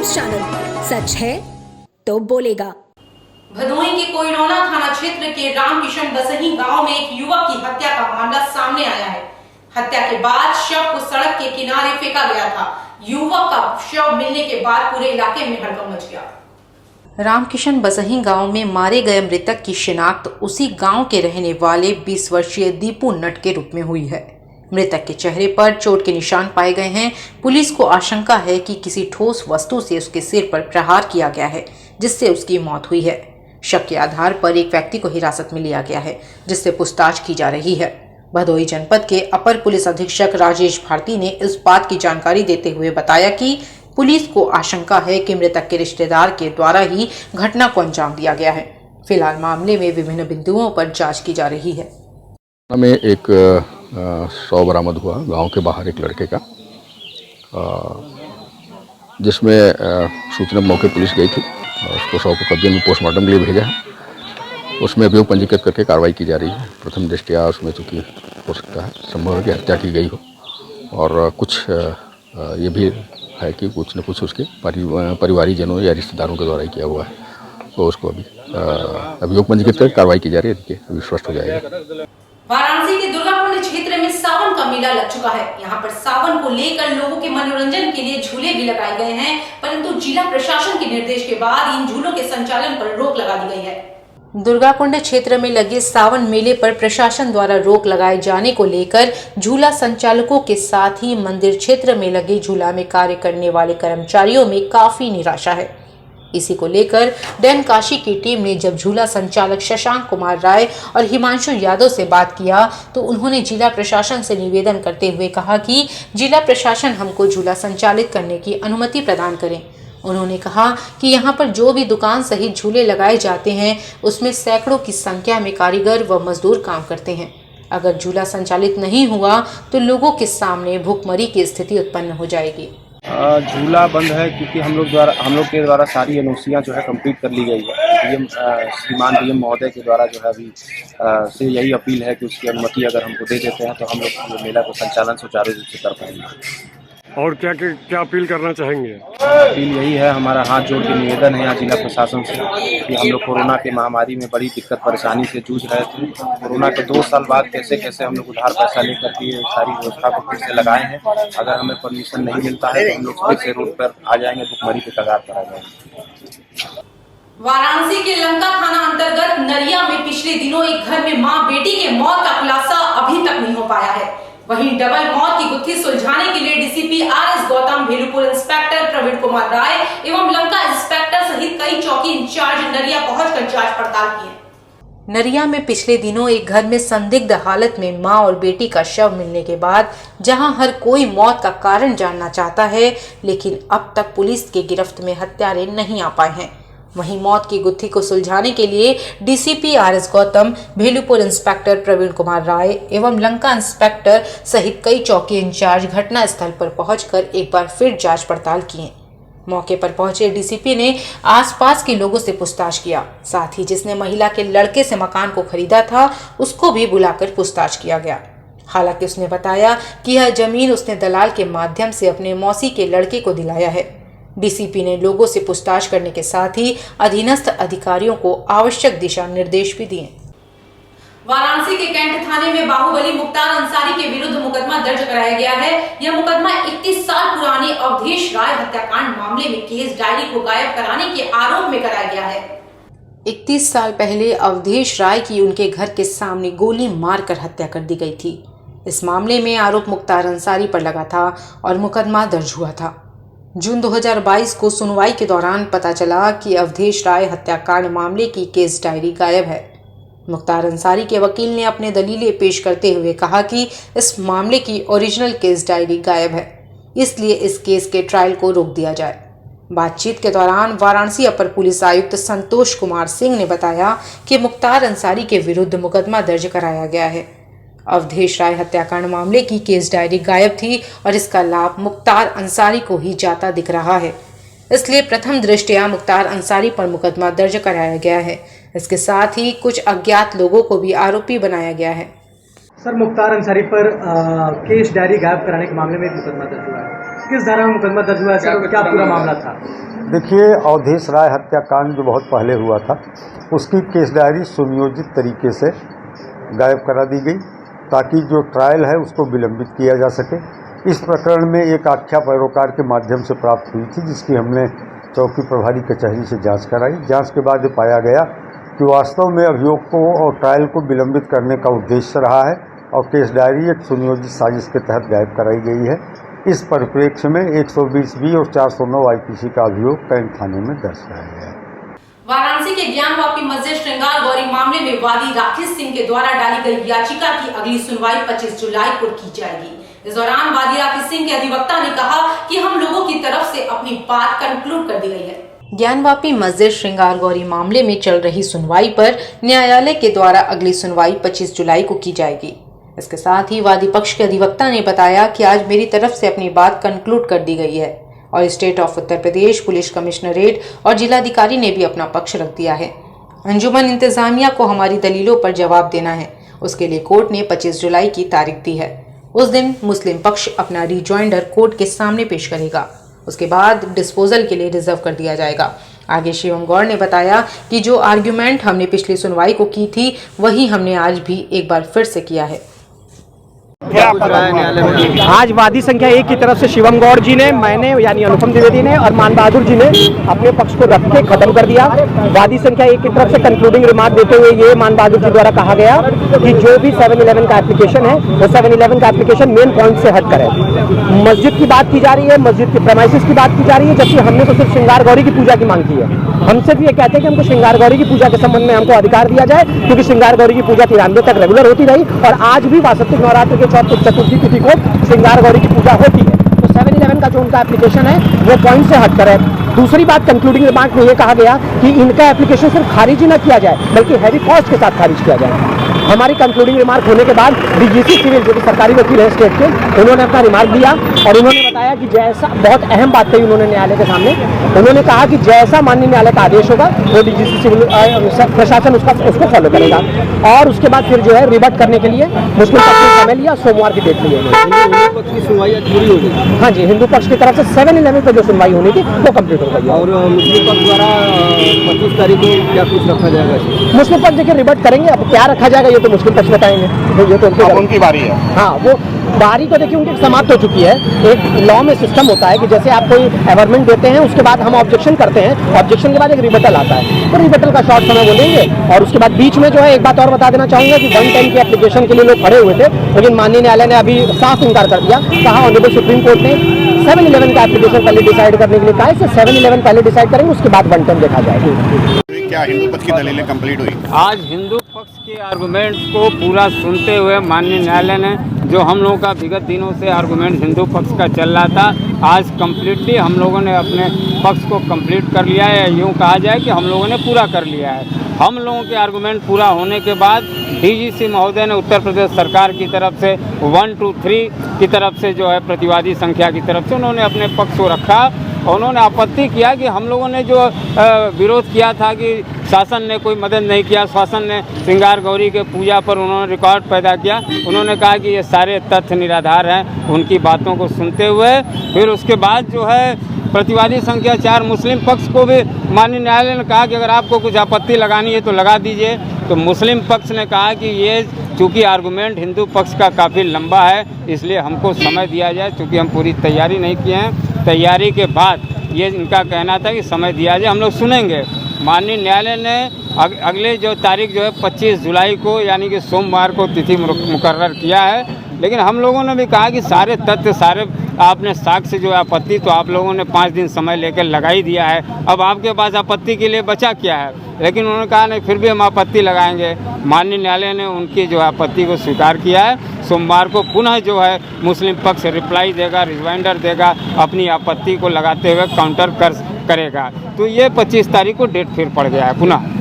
News channel, सच है तो बोलेगा। भदोही के कोयडोना थाना क्षेत्र के रामकिशन बसही गांव में एक युवक की हत्या का मामला सामने आया है। हत्या के बाद शव को सड़क के किनारे फेंका गया था। युवक का शव मिलने के बाद पूरे इलाके में हड़कंप मच गया। रामकिशन बसही गांव में मारे गए मृतक की शिनाख्त उसी गांव के रहने वाले 20 वर्षीय दीपू नट के रूप में हुई है। मृतक के चेहरे पर चोट के निशान पाए गए हैं। पुलिस को आशंका है कि किसी ठोस वस्तु से उसके सिर पर प्रहार किया गया है, जिससे उसकी मौत हुई है। शक के आधार पर एक व्यक्ति को हिरासत में लिया गया है, जिससे पूछताछ की जा रही है। भदोही जनपद के अपर पुलिस अधीक्षक राजेश भारती ने इस बात की जानकारी देते हुए बताया कि पुलिस को आशंका है कि मृतक के रिश्तेदार के द्वारा ही घटना को अंजाम दिया गया है। फिलहाल मामले में विभिन्न बिंदुओं पर जांच की जा रही है। में एक शव बरामद हुआ गांव के बाहर एक लड़के का, जिसमें सूचना मौके पुलिस गई थी और उसको शव को कब्जे में पोस्टमार्टम के लिए भेजा है। उसमें अभियोग पंजीकृत करके कार्रवाई की जा रही है। प्रथम दृष्टया उसमें चूँकि हो सकता है संभव है कि हत्या की गई हो, और कुछ ये भी है कि कुछ न कुछ उसके परिवारीजनों या रिश्तेदारों के द्वारा ही किया हुआ है। तो उसको अभी अभियोग पंजीकृत करके कार्रवाई की जा रही है। देखिए अभी स्पष्ट हो जाएगा। वाराणसी के दुर्गाकुंड क्षेत्र में सावन का मेला लग चुका है। यहाँ पर सावन को लेकर लोगों के मनोरंजन के लिए झूले भी लगाए गए हैं, परंतु जिला प्रशासन के निर्देश के बाद इन झूलों के संचालन पर रोक लगा दी गई है। दुर्गाकुंड क्षेत्र में लगे सावन मेले पर प्रशासन द्वारा रोक लगाए जाने को लेकर झूला संचालकों के साथ ही मंदिर क्षेत्र में लगे झूला में कार्य करने वाले कर्मचारियों में काफी निराशा है। इसी को लेकर डैन काशी की टीम ने जब झूला संचालक शशांक कुमार राय और हिमांशु यादव से बात किया तो उन्होंने जिला प्रशासन से निवेदन करते हुए कहा कि जिला प्रशासन हमको झूला संचालित करने की अनुमति प्रदान करें। उन्होंने कहा कि यहाँ पर जो भी दुकान सहित झूले लगाए जाते हैं उसमें सैकड़ों की संख्या में कारीगर व मजदूर काम करते हैं। अगर झूला संचालित नहीं हुआ तो लोगों के सामने भूखमरी की स्थिति उत्पन्न हो जाएगी। झूला बंद है क्योंकि हम लोग के द्वारा सारी एनओसियाँ जो है कंप्लीट कर ली गई है। श्रीमान डीएम महोदय के द्वारा जो है अभी से यही अपील है कि उसकी अनुमति अगर हमको दे देते हैं तो हम लोग मेला को संचालन सुचारू रूप से कर पाएंगे। और क्या अपील करना चाहेंगे? अपील यही है, हमारा हाथ जोड़ के निवेदन है यहाँ जिला प्रशासन से कि हम लोग कोरोना के महामारी में बड़ी दिक्कत परेशानी से जूझ रहे थे। कोरोना के 2 साल बाद कैसे हम लोग उधार पैसा लेकर के सारी व्यवस्था को फिर से लगाए हैं। अगर हमें परमिशन नहीं मिलता है तो हम लोग फिर से रोड पर आ जाएंगे, भुखमरी के कगार पर आ जाएंगे। वाराणसी के लंका थाना अंतर्गत नरिया में पिछले दिनों एक घर में मां बेटी के मौत का खुलासा अभी तक नहीं हो पाया है। वहीं डबल मौत की गुत्थी सुलझाने के लिए DCP RS Gautam, Bhelupur inspector Praveen Kumar Rai एवं लंका इंस्पेक्टर सहित कई चौकी इंचार्ज नरिया पहुंचकर जांच पड़ताल की। नरिया में पिछले दिनों एक घर में संदिग्ध हालत में मां और बेटी का शव मिलने के बाद जहां हर कोई मौत का कारण जानना चाहता है, लेकिन अब तक पुलिस के गिरफ्त में हत्यारे नहीं आ पाए हैं। वहीं मौत की गुत्थी को सुलझाने के लिए DCP RS Gautam, Bhelupur inspector Praveen Kumar Rai एवं लंका इंस्पेक्टर सहित कई चौकी इंचार्ज घटना स्थल पर पहुंचकर एक बार फिर जांच पड़ताल किए। मौके पर पहुंचे डीसीपी ने आसपास के लोगों से पूछताछ किया। साथ ही जिसने महिला के लड़के से मकान को खरीदा था उसको भी बुलाकर पूछताछ किया गया। हालांकि उसने बताया कि यह जमीन उसने दलाल के माध्यम से अपने मौसी के लड़के को दिलाया है। डीसीपी ने लोगों से पूछताछ करने के साथ ही अधीनस्थ अधिकारियों को आवश्यक दिशा निर्देश भी दिए। वाराणसी के कैंट थाने में बाहुबली मुख्तार अंसारी के विरुद्ध मुकदमा दर्ज कराया गया है। यह मुकदमा 31 साल पुराने अवधेश राय हत्याकांड मामले में केस डायरी को गायब कराने के आरोप में कराया गया है। 31 साल पहले अवधेश राय की उनके घर के सामने गोली मारकर हत्या कर दी गई थी। इस मामले में आरोप मुख्तार अंसारी पर लगा था और मुकदमा दर्ज हुआ था। जून 2022 को सुनवाई के दौरान पता चला कि अवधेश राय हत्याकांड मामले की केस डायरी गायब है। मुख्तार अंसारी के वकील ने अपने दलीलें पेश करते हुए कहा कि इस मामले की ओरिजिनल केस डायरी गायब है, इसलिए इस केस के ट्रायल को रोक दिया जाए। बातचीत के दौरान वाराणसी अपर पुलिस आयुक्त संतोष कुमार सिंह ने बताया कि मुख्तार अंसारी के विरुद्ध मुकदमा दर्ज कराया गया है। अवधेश राय हत्याकांड मामले की केस डायरी गायब थी और इसका लाभ मुख्तार अंसारी को ही जाता दिख रहा है, इसलिए प्रथम दृष्टया मुख्तार अंसारी पर मुकदमा दर्ज कराया गया है। इसके साथ ही कुछ अज्ञात लोगों को भी आरोपी बनाया गया है। सर, मुख्तार अंसारी पर केस डायरी गायब कराने के मामले में एक मुकदमा दर्ज हुआ है। किस धारा में मुकदमा दर्ज हुआ है सर, क्या पूरा मामला था? देखिए, अवधेश राय हत्याकांड जो बहुत पहले हुआ था, उसकी केस डायरी सुनियोजित तरीके से गायब करा दी गई ताकि जो ट्रायल है उसको विलंबित किया जा सके। इस प्रकरण में एक आख्या पैरोकार के माध्यम से प्राप्त हुई थी, जिसकी हमने चौकी प्रभारी कचहरी से जांच कराई। जांच के बाद ये पाया गया कि वास्तव में अभियोग को और ट्रायल को विलंबित करने का उद्देश्य रहा है और केस डायरी एक सुनियोजित साजिश के तहत गायब कराई गई है। इस परिप्रेक्ष्य में 120B और 409 IPC का अभियोग कैंट थाने में दर्ज कराया गया है। वाराणसी के ज्ञानवापी मस्जिद श्रृंगार गौरी मामले में वादी राकेश सिंह के द्वारा डाली गई याचिका की अगली सुनवाई 25 जुलाई को की जाएगी। इस दौरान वादी राकेश सिंह के अधिवक्ता ने कहा कि हम लोगों की तरफ से अपनी बात कंक्लूड कर दी गई है। ज्ञानवापी मस्जिद श्रृंगार गौरी मामले में चल रही सुनवाई पर न्यायालय के द्वारा अगली सुनवाई 25 जुलाई को की जाएगी। इसके साथ ही वादी पक्ष के अधिवक्ता ने बताया कि आज मेरी तरफ से अपनी बात कंक्लूड कर दी गई है और state of Uttar Pradesh police commissionerate और जिलाधिकारी ने भी अपना पक्ष रख दिया है। अंजुमन इंतजामिया को हमारी दलीलों पर जवाब देना है, उसके लिए कोर्ट ने 25 जुलाई की तारीख दी है। उस दिन मुस्लिम पक्ष अपना रिजॉइंडर कोर्ट के सामने पेश करेगा, उसके बाद डिस्पोजल के लिए रिजर्व कर दिया जाएगा। आगे शिवम गौड़ ने बताया कि जो आर्ग्यूमेंट हमने पिछली सुनवाई को की थी वही हमने आज भी एक बार फिर से किया है। आज वादी संख्या 1 की तरफ से शिवम गौड़ जी ने, मैंने यानी अनुपम द्विवेदी ने और मान बहादुर जी ने अपने पक्ष को रख के खत्म कर दिया। वादी संख्या 1 की तरफ से कंक्लूडिंग रिमार्क देते हुए ये मान बहादुर जी द्वारा कहा गया कि जो भी 7-11 का एप्लीकेशन है वो 7-11 का एप्लीकेशन मेन पॉइंट से हट कर है। मस्जिद की बात की जा रही है, मस्जिद के प्रेमाइसिस की बात की जा रही है, जबकि हमने तो सिर्फ श्रृंगार गौरी की पूजा की मांग की है। हमसे भी ये कहते हैं कि हमको श्रृंगार गौरी की पूजा के संबंध में हमको अधिकार दिया जाए, क्योंकि श्रृंगार गौरी की पूजा 93 तक रेगुलर होती रही और आज भी वासंतिक नवरात्र के चतुर्थी तिथि को श्रृंगार गौरी की पूजा होती है। तो 7-11 का जो उनका एप्लीकेशन है वो पॉइंट से हटकर है। दूसरी बात, कंक्लूडिंग रिमार्क में ये कहा गया कि इनका एप्लीकेशन सिर्फ खारिज ही न किया जाए बल्कि हैवी कॉस्ट के साथ खारिज किया जाए। हमारी कंक्लूडिंग रिमार्क होने के बाद डीजीसी सिविल जो कि सरकारी वकील है स्टेट के, उन्होंने अपना रिमार्क दिया और उन्होंने बताया कि जैसा, बहुत अहम बात कही उन्होंने न्यायालय के सामने, उन्होंने कहा कि जैसा माननीय न्यायालय का आदेश होगा वो डीजीसी सिविल प्रशासन उसको फॉलो करेगा। और उसके बाद फिर जो है रिवर्ट करने के लिए मुस्लिम पक्ष ने समय लिया, सोमवार की डेट ली है। हाँ जी, हिंदू पक्ष की तरफ से 7-11 पर जो सुनवाई होनी थी वो कम्प्लीट हो गई है। और मुस्लिम पक्ष द्वारा 25 तारीख को क्या कुछ रखा जाएगा? मुस्लिम पक्ष देखिए रिवर्ट करेंगे, अब क्या रखा जाएगा ये तो मुस्लिम पक्ष बताएंगे, ये तो उनकी बारी है। हाँ, वो बारी तो देखिए उनकी समाप्त हो चुकी है। एक लॉ में सिस्टम होता है कि जैसे आप कोई एवरमेंट देते हैं उसके बाद हम ऑब्जेक्शन करते हैं, ऑब्जेक्शन के बाद एक रिबटल आता है, तो रिबटल का शॉर्ट समय बोलेंगे और उसके बाद बीच में जो है एक बात और बता देना चाहूंगा कि 110 के एप्लीकेशन के लिए लोग खड़े हुए थे, लेकिन माननीय न्यायालय ने अभी साफ इनकार कर दिया। कहा ऑनरेबल सुप्रीम कोर्ट ने 7-11 का एप्लीकेशन पहले डिसाइड करने के लिए कहा है, 7-11 पहले डिसाइड करेंगे उसके बाद 110 देखा जाएगा। क्या हिंदू पक्ष की दलीलें कंप्लीट हुई? आज हिंदू पक्ष के आर्गूमेंट्स को पूरा सुनते हुए माननीय न्यायालय ने, जो हम लोगों का विगत दिनों से आर्गूमेंट हिंदू पक्ष का चल रहा था, आज कम्प्लीटली हम लोगों ने अपने पक्ष को कंप्लीट कर लिया है, या यूँ कहा जाए कि हम लोगों ने पूरा कर लिया है। हम लोगों के आर्गूमेंट पूरा होने के बाद डीजीसी महोदय ने उत्तर प्रदेश सरकार की तरफ से 1, 2, 3 की तरफ से जो है प्रतिवादी संख्या की तरफ से उन्होंने अपने पक्ष को रखा। उन्होंने आपत्ति किया कि हम लोगों ने जो विरोध किया था कि शासन ने कोई मदद नहीं किया, शासन ने श्रृंगार गौरी के पूजा पर उन्होंने रिकॉर्ड पैदा किया। उन्होंने कहा कि ये सारे तथ्य निराधार हैं। उनकी बातों को सुनते हुए फिर उसके बाद जो है प्रतिवादी संख्या 4 मुस्लिम पक्ष को भी माननीय न्यायालय ने कहा कि अगर आपको कुछ आपत्ति लगानी है तो लगा दीजिए। तो मुस्लिम पक्ष ने कहा कि ये चूँकि आर्गूमेंट हिंदू पक्ष का काफ़ी लंबा है, इसलिए हमको समय दिया जाए, चूँकि हम पूरी तैयारी नहीं किए हैं। तैयारी के बाद ये इनका कहना था कि समय दिया जाए, हम लोग सुनेंगे। माननीय न्यायालय ने अगले जो तारीख जो है 25 जुलाई को यानी कि सोमवार को तिथि मुकर्रर किया है, लेकिन हम लोगों ने भी कहा कि सारे तथ्य, सारे आपने साक्ष्य जो आपत्ति तो आप लोगों ने 5 दिन समय लेकर लगा ही दिया है, अब आपके पास आपत्ति के लिए बचा क्या है? लेकिन उन्होंने कहा नहीं, फिर भी हम आपत्ति लगाएंगे। माननीय न्यायालय ने उनकी जो आपत्ति को स्वीकार किया है। सोमवार को पुनः जो है मुस्लिम पक्ष रिप्लाई देगा, रिमाइंडर देगा, अपनी आपत्ति को लगाते हुए काउंटर करेगा। तो ये 25 तारीख को डेट फिर पड़ गया है पुनः।